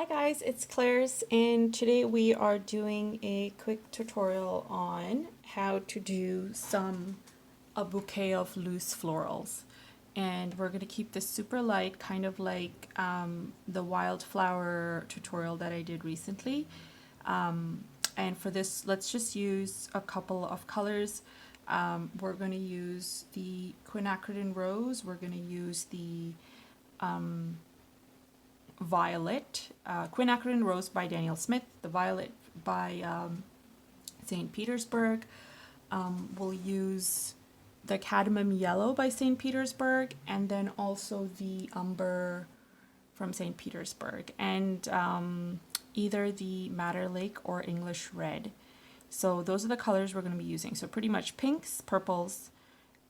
Hi guys, it's Clarice, and today we are doing a quick tutorial on how to do a bouquet of loose florals. And we're going to keep this super light, kind of like the wildflower tutorial that I did recently. And for this, let's just use a couple of colors. We're going to use the quinacridone rose, we're going to use the violet, quinacridone rose by Daniel Smith, the violet by St. Petersburg. We'll use the cadmium yellow by St. Petersburg, and then also the umber from St. Petersburg, and either the Madder Lake or English red. So those are the colors we're going to be using. So pretty much pinks, purples,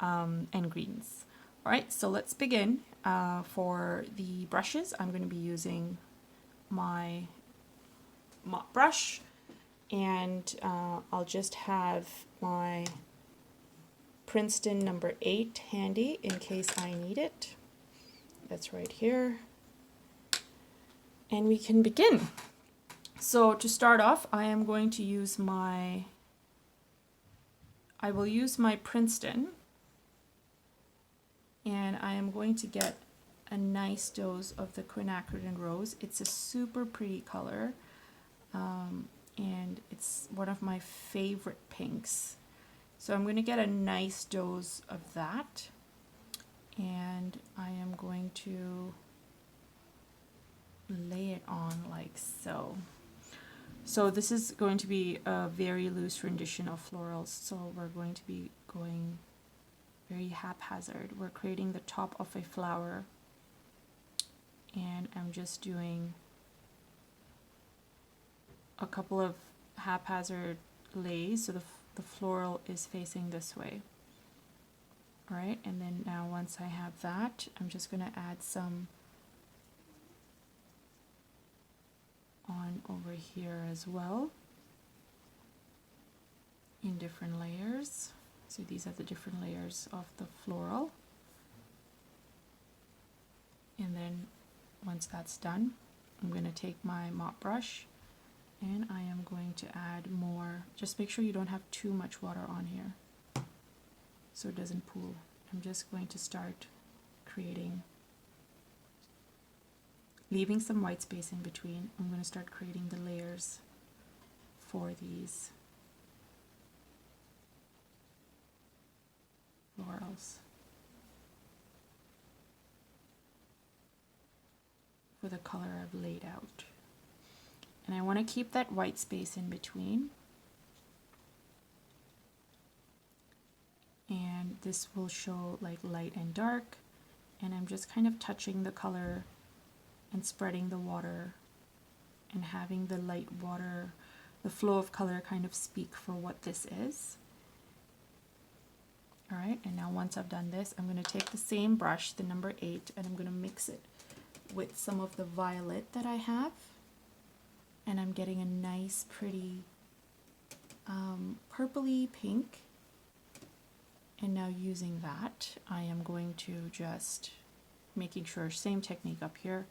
and greens. All right, so let's begin. For the brushes, I'm going to be using my mop brush, and I'll just have my Princeton number 8 handy in case I need it. That's right here. And we can begin. So to start off, I will use my Princeton, and I am going to get a nice dose of the quinacridone rose. It's a super pretty color, and it's one of my favorite pinks. So I'm going to get a nice dose of that, and I am going to lay it on like so. So this is going to be a very loose rendition of florals, so we're going to be going very haphazard. We're creating the top of a flower, and I'm just doing a couple of haphazard lays so the floral is facing this way. All right, and then now once I have that, I'm just going to add some on over here as well in different layers. So these are the different layers of the floral. And then once that's done, I'm going to take my mop brush and I am going to add more. Just make sure you don't have too much water on here so it doesn't pool. I'm just going to start creating, leaving some white space in between. I'm going to start creating the layers for these florals for the color I've laid out. And I want to keep that white space in between. And this will show like light and dark. And I'm just kind of touching the color and spreading the water and having the light water, the flow of color kind of speak for what this is. All right, and now once I've done this, I'm going to take the same brush, the number 8, and I'm going to mix it with some of the violet that I have. And I'm getting a nice, pretty purpley pink. And now using that, I am going to just making sure, same technique up here.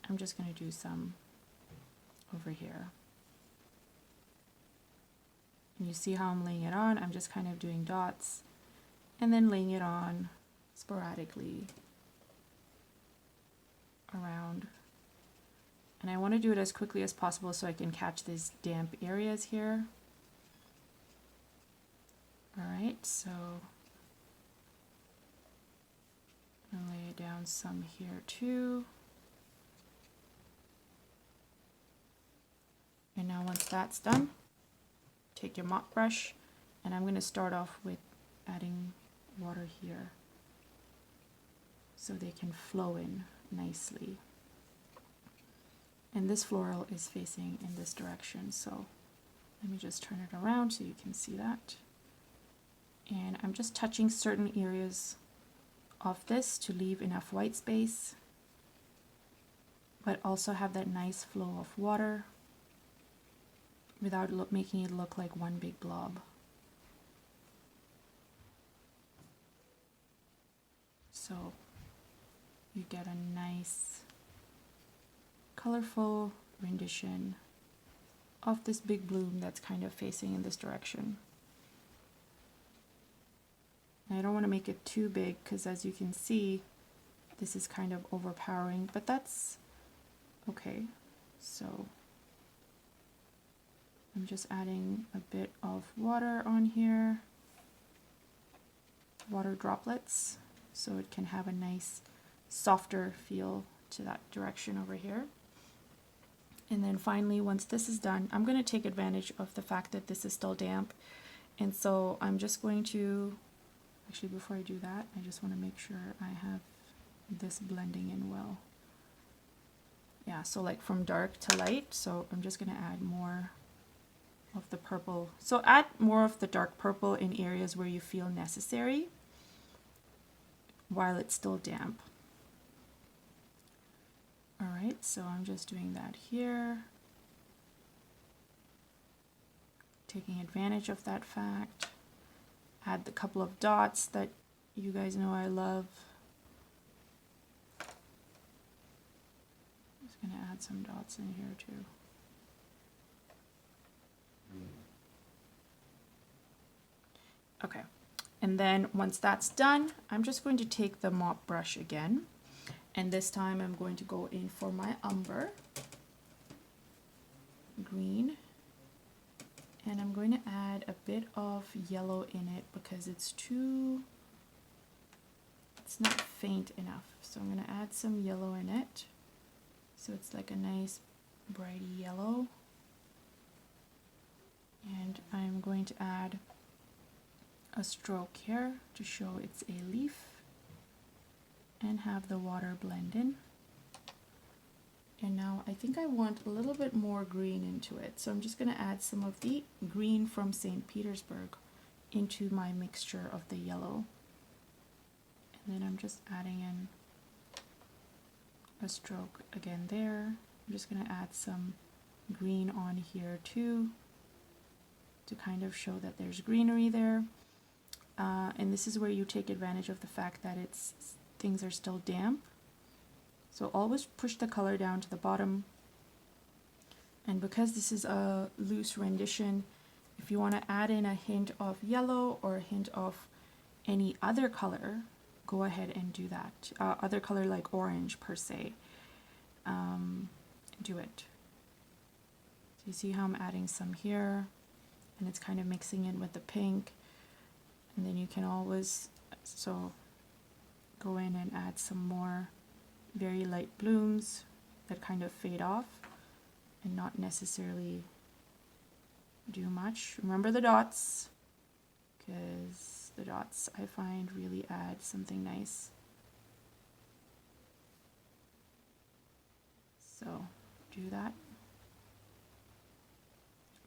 I'm just going to do some over here. And you see how I'm laying it on? I'm just kind of doing dots and then laying it on sporadically around. And I want to do it as quickly as possible so I can catch these damp areas here. All right, so I'll lay down some here too. And now once that's done, take your mop brush, and I'm going to start off with adding water here so they can flow in nicely. And this floral is facing in this direction, so let me just turn it around so you can see that. And I'm just touching certain areas of this to leave enough white space, but also have that nice flow of water without making it look like one big blob. So you get a nice, colorful rendition of this big bloom that's kind of facing in this direction. I don't want to make it too big because, as you can see, this is kind of overpowering, but that's okay. So I'm just adding a bit of water on here, water droplets, so it can have a nice softer feel to that direction over here. And then finally, once this is done, I'm going to take advantage of the fact that this is still damp. And so I'm just going to, actually before I do that, I just want to make sure I have this blending in well. Yeah, so like from dark to light. So I'm just going to add more of the purple. So add more of the dark purple in areas where you feel necessary while it's still damp. All right, so I'm just doing that here, taking advantage of that fact. Add the couple of dots that you guys know I love. I'm just going to add some dots in here too. Okay, and then once that's done, I'm just going to take the mop brush again. And this time I'm going to go in for my umber green, and I'm going to add a bit of yellow in it because it's not faint enough. So I'm going to add some yellow in it, so it's like a nice bright yellow. And I'm going to add a stroke here to show it's a leaf, and have the water blend in. And now I think I want a little bit more green into it, so I'm just going to add some of the green from St. Petersburg into my mixture of the yellow. And then I'm just adding in a stroke again there. I'm just going to add some green on here too to kind of show that there's greenery there. And this is where you take advantage of the fact that things are still damp. So always push the color down to the bottom. And because this is a loose rendition, if you want to add in a hint of yellow or a hint of any other color, go ahead and do that. Other color like orange per se. Do it. So you see how I'm adding some here, and it's kind of mixing in with the pink. And then you can always go in and add some more very light blooms that kind of fade off and not necessarily do much. Remember the dots, because the dots I find really add something nice. So do that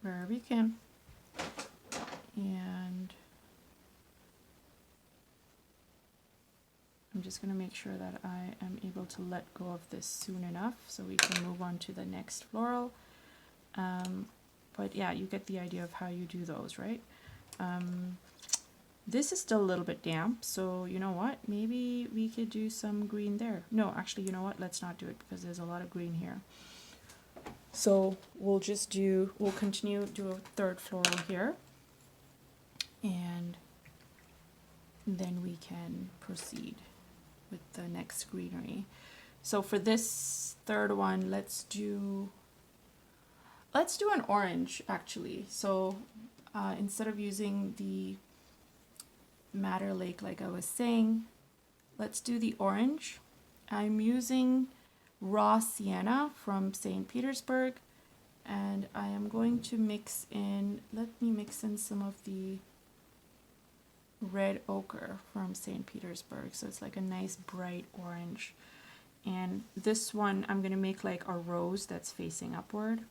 wherever you can. And I'm just going to make sure that I am able to let go of this soon enough so we can move on to the next floral. But yeah, you get the idea of how you do those, right? This is still a little bit damp, so you know what? Maybe we could do some green there. No, actually, you know what? Let's not do it because there's a lot of green here. So we'll continue do a third floral here, and then we can proceed with the next greenery. So for this third one, let's do an orange actually. So instead of using the Madder Lake like I was saying, let's do the orange. I'm using raw sienna from St. Petersburg, and I am going to mix in some of the red ochre from St. Petersburg, so it's like a nice bright orange. And this one I'm gonna make like a rose that's facing upward,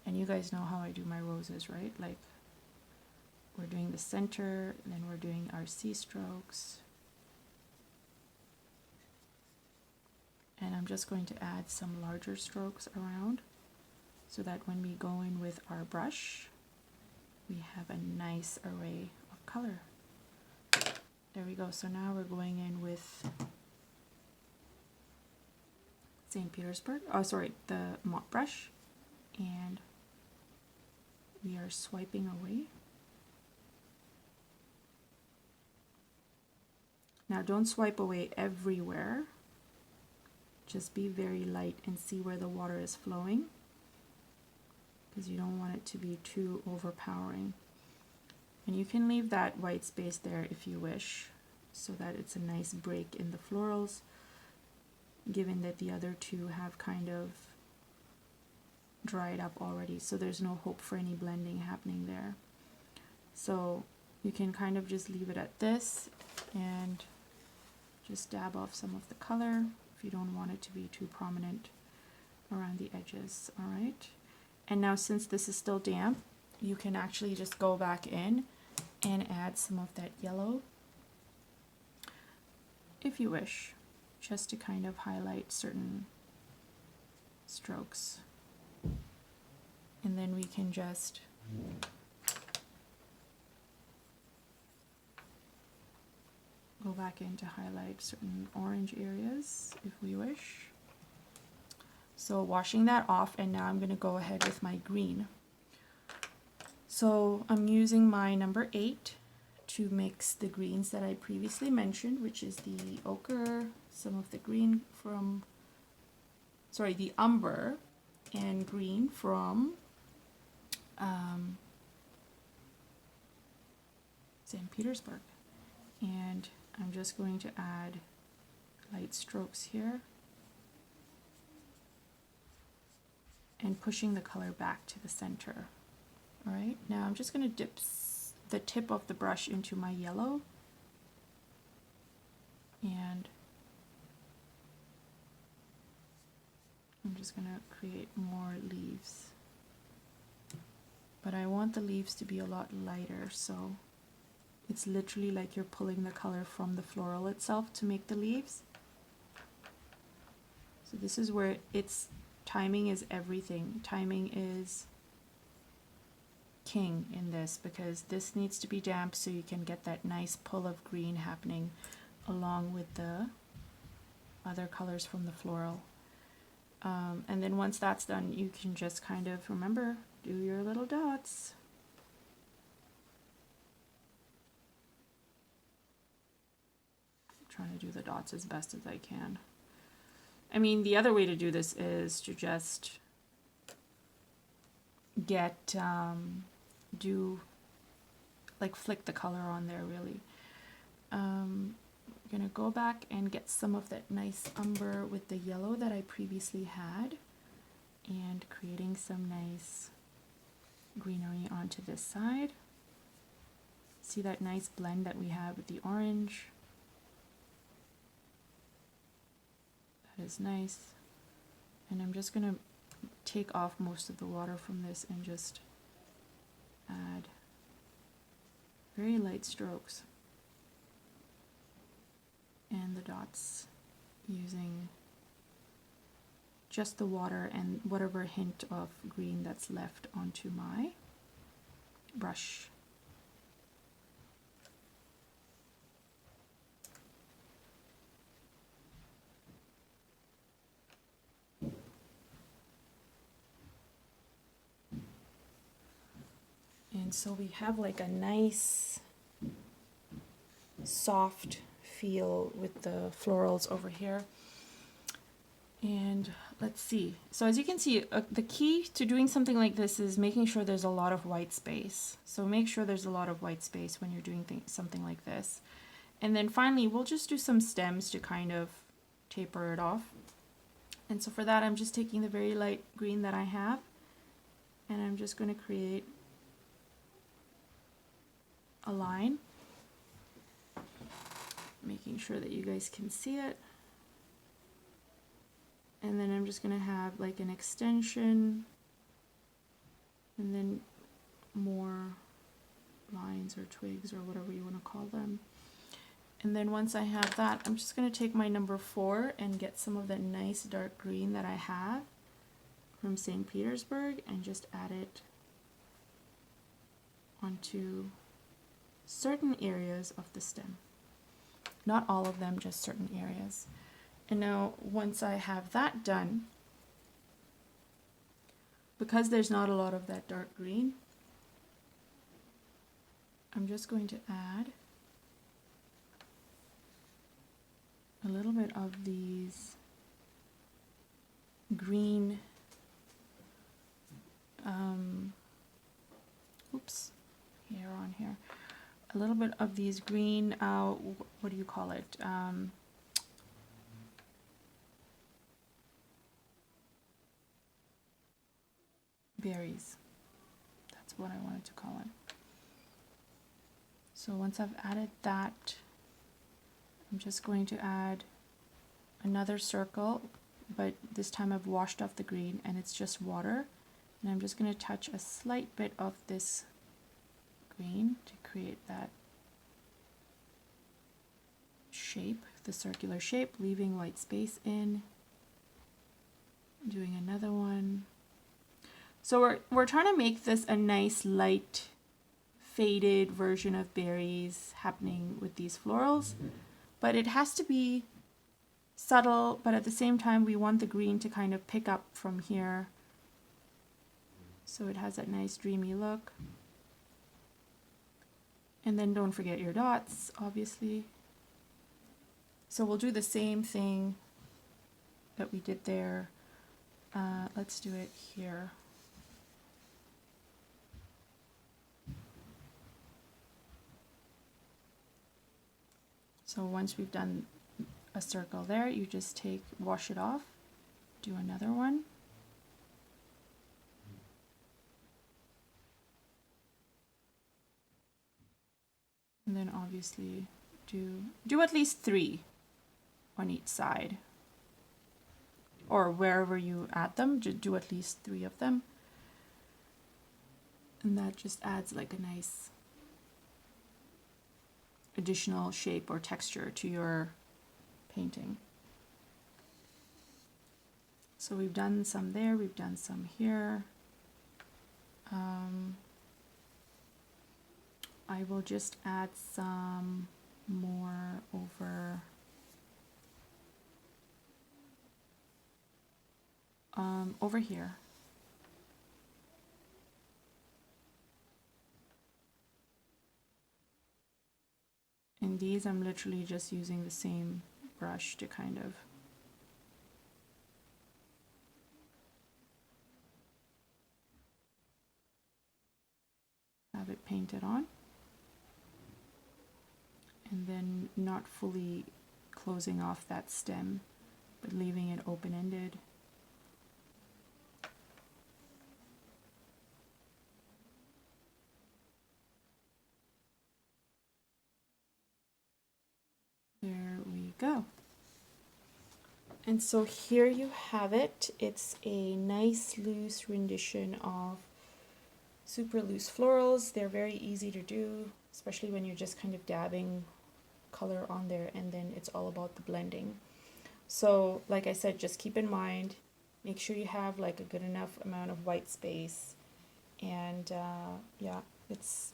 and you guys know how I do my roses, right? Like we're doing the center, and then we're doing our C strokes, and I'm just going to add some larger strokes around so that when we go in with our brush we have a nice array of color. There we go. So now we're going in with St. Petersburg. Oh, sorry, the mop brush. and we are swiping away. Now don't swipe away everywhere. Just be very light and see where the water is flowing, because you don't want it to be too overpowering. And you can leave that white space there if you wish, so that it's a nice break in the florals, given that the other two have kind of dried up already, so there's no hope for any blending happening there. So you can kind of just leave it at this and just dab off some of the color if you don't want it to be too prominent around the edges. All right, and now since this is still damp, you can actually just go back in and add some of that yellow if you wish, just to kind of highlight certain strokes. And then we can just go back in to highlight certain orange areas if we wish. So washing that off, and now I'm going to go ahead with my green. So I'm using my number 8 to mix the greens that I previously mentioned, which is the ochre, some of the green from, sorry, the umber and green from St. Petersburg. And I'm just going to add light strokes here and pushing the color back to the center. All right, now I'm just going to dip the tip of the brush into my yellow, and I'm just going to create more leaves. But I want the leaves to be a lot lighter, so it's literally like you're pulling the color from the floral itself to make the leaves. So this is where timing is everything. Timing is king in this, because this needs to be damp so you can get that nice pull of green happening along with the other colors from the floral. And then once that's done, you can just kind of, remember, do your little dots. I'm trying to do the dots as best as I can. I mean, the other way to do this is to just get, flick the color on there, really. I'm gonna go back and get some of that nice umber with the yellow that I previously had, and creating some nice greenery onto this side. See that nice blend that we have with the orange? That is nice. And I'm just gonna take off most of the water from this and just add very light strokes and the dots using just the water and whatever hint of green that's left onto my brush. And so we have like a nice soft feel with the florals over here. And let's see. So as you can see, the key to doing something like this is making sure there's a lot of white space. So make sure there's a lot of white space when you're doing something like this. And then finally, we'll just do some stems to kind of taper it off. And so for that, I'm just taking the very light green that I have, and I'm just going to create a line, making sure that you guys can see it. And then I'm just going to have like an extension and then more lines or twigs or whatever you want to call them. And then once I have that, I'm just going to take my number 4 and get some of that nice dark green that I have from St. Petersburg and just add it onto certain areas of the stem. Not all of them, just certain areas. And now once I have that done, because there's not a lot of that dark green, I'm just going to add a little bit of these green, oops, here on here, a little bit of these green, what do you call it? Berries. That's what I wanted to call it. So once I've added that, I'm just going to add another circle, but this time I've washed off the green and it's just water. And I'm just going to touch a slight bit of this green to create that shape, the circular shape, leaving white space in. Doing another one. So we're trying to make this a nice light faded version of berries happening with these florals, but it has to be subtle, but at the same time we want the green to kind of pick up from here so it has that nice dreamy look. And then don't forget your dots, obviously. So we'll do the same thing that we did there. Let's do it here. So once we've done a circle there, you just wash it off, do another one. And then obviously do at least 3 on each side. Or wherever you add them, just do at least 3 of them. And that just adds like a nice additional shape or texture to your painting. So we've done some there, we've done some here. I will just add some more over here. And these I'm literally just using the same brush to kind of have it painted on. And then not fully closing off that stem, but leaving it open-ended. There we go. And so here you have it. It's a nice loose rendition of super loose florals. They're very easy to do, especially when you're just kind of dabbing color on there, and then it's all about the blending. So like I said, just keep in mind, make sure you have like a good enough amount of white space, and yeah, it's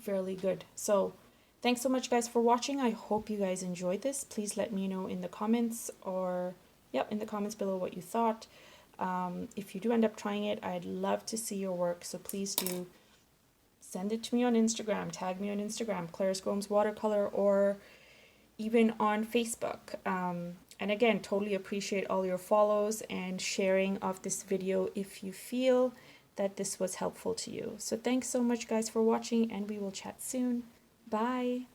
fairly good. So thanks so much guys for watching. I hope you guys enjoyed this. Please let me know in the comments, or in the comments below what you thought. If you do end up trying it, I'd love to see your work, so please do send it to me on Instagram, tag me on Instagram, Clarice Gomes Watercolor, or even on Facebook. And again, totally appreciate all your follows and sharing of this video if you feel that this was helpful to you. So thanks so much guys for watching, and we will chat soon. Bye.